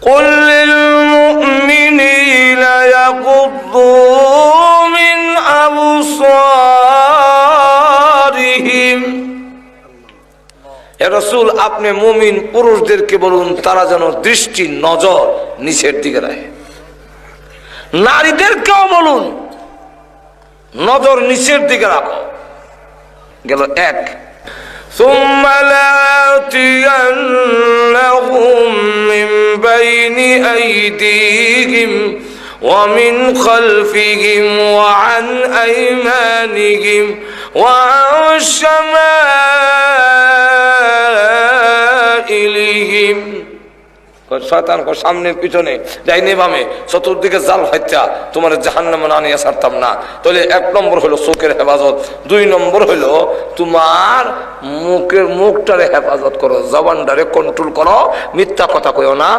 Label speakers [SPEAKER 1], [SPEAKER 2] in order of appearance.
[SPEAKER 1] কুল লিল মুমিনিনা ইয়াগুদ্দু মিন আবসারিহিম। হে রাসূল, আপনি মুমিন পুরুষদেরকে বলুন তারা যেন দৃষ্টি নজর নিচের দিকে রাখে। নারীদেরকেও বলুন নজর নিচের দিকে রাখো। গেল এক। ثم لآتينهم من بين أيديهم ومن خلفهم وعن أيمانهم وعن شمائلهم। শয়তান সামনে পিছনে যাইনি বামে চতুর্দিকে জাল হত্যা তোমার জাহান্নামে না নিয়ে ছাড়তাম না। তাহলে 1 নম্বর হলো চোখের হেফাজত, 2 নম্বর হলো তোমার মুখটারে হেফাজত করো, জবানটারে কন্ট্রোল করো, মিথ্যা কথা কইও না।